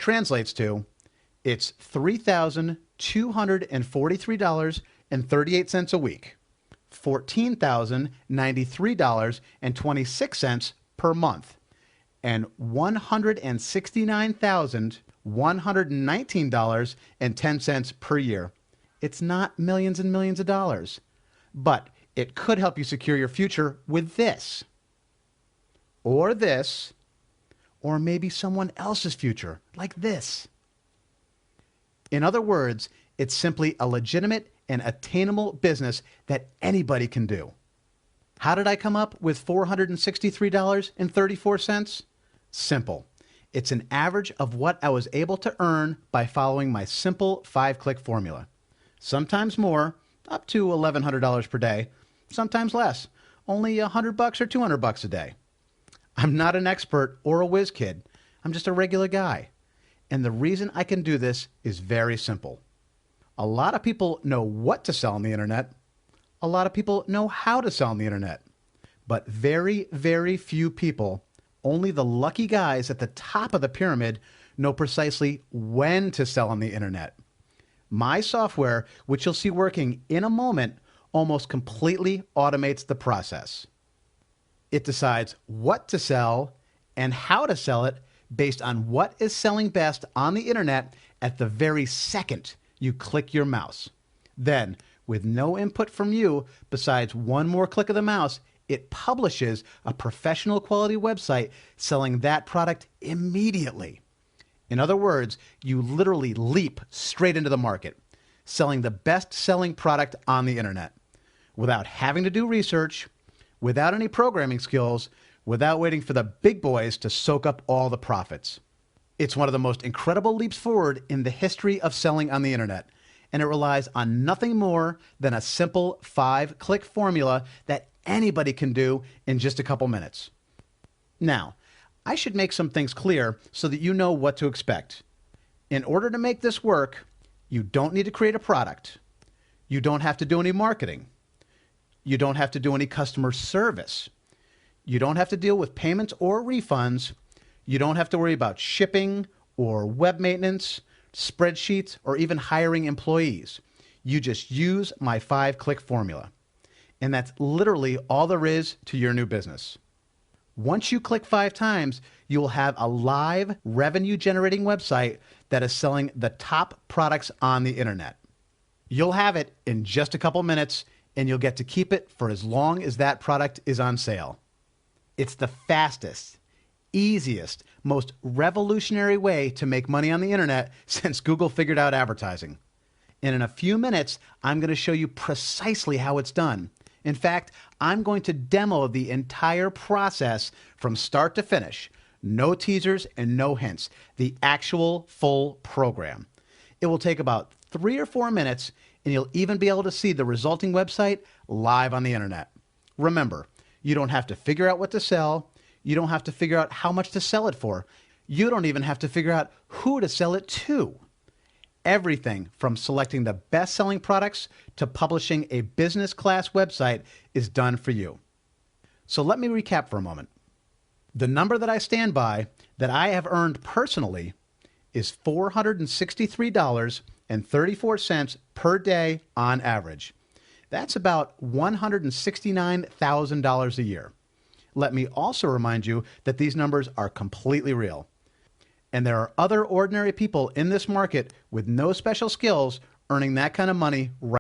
translates to, it's $3,243.38 a week, $14,093.26 per month, and $169,119.10 per year. It's not millions and millions of dollars, but it could help you secure your future with this, or maybe someone else's future, like this. In other words, it's simply a legitimate and attainable business that anybody can do. How did I come up with $463.34? Simple. It's an average of what I was able to earn by following my simple 5-click formula. Sometimes more, up to $1,100 per day. Sometimes less, only $100 or $200 a day. I'm not an expert or a whiz kid. I'm just a regular guy. And the reason I can do this is very simple. A lot of people know what to sell on the internet. A lot of people know how to sell on the internet. But very, very few people, only the lucky guys at the top of the pyramid, know precisely when to sell on the internet. My software, which you'll see working in a moment, almost completely automates the process. It decides what to sell and how to sell it based on what is selling best on the internet at the very second you click your mouse. Then, with no input from you besides one more click of the mouse, it publishes a professional quality website selling that product immediately. In other words, you literally leap straight into the market, selling the best-selling product on the internet, without having to do research, without any programming skills, without waiting for the big boys to soak up all the profits. It's one of the most incredible leaps forward in the history of selling on the internet, and it relies on nothing more than a simple 5-click formula that anybody can do in just a couple minutes. Now, I should make some things clear so that you know what to expect. In order to make this work, you don't need to create a product. You don't have to do any marketing. You don't have to do any customer service. You don't have to deal with payments or refunds. You don't have to worry about shipping or web maintenance, spreadsheets, or even hiring employees. You just use my 5-click formula. And that's literally all there is to your new business. Once you click 5 times, you will have a live revenue-generating website that is selling the top products on the internet. You'll have it in just a couple minutes, and you'll get to keep it for as long as that product is on sale. It's the fastest, easiest, most revolutionary way to make money on the internet since Google figured out advertising. And in a few minutes, I'm going to show you precisely how it's done. In fact, I'm going to demo the entire process from start to finish. No teasers and no hints. The actual full program. It will take about 3 or 4 minutes, and you'll even be able to see the resulting website live on the internet. Remember, you don't have to figure out what to sell. You don't have to figure out how much to sell it for. You don't even have to figure out who to sell it to. Everything from selecting the best-selling products to publishing a business-class website is done for you. So let me recap for a moment. The number that I stand by, that I have earned personally, is $463.34 per day on average. That's about $169,000 a year. Let me also remind you that these numbers are completely real. And there are other ordinary people in this market with no special skills earning that kind of money right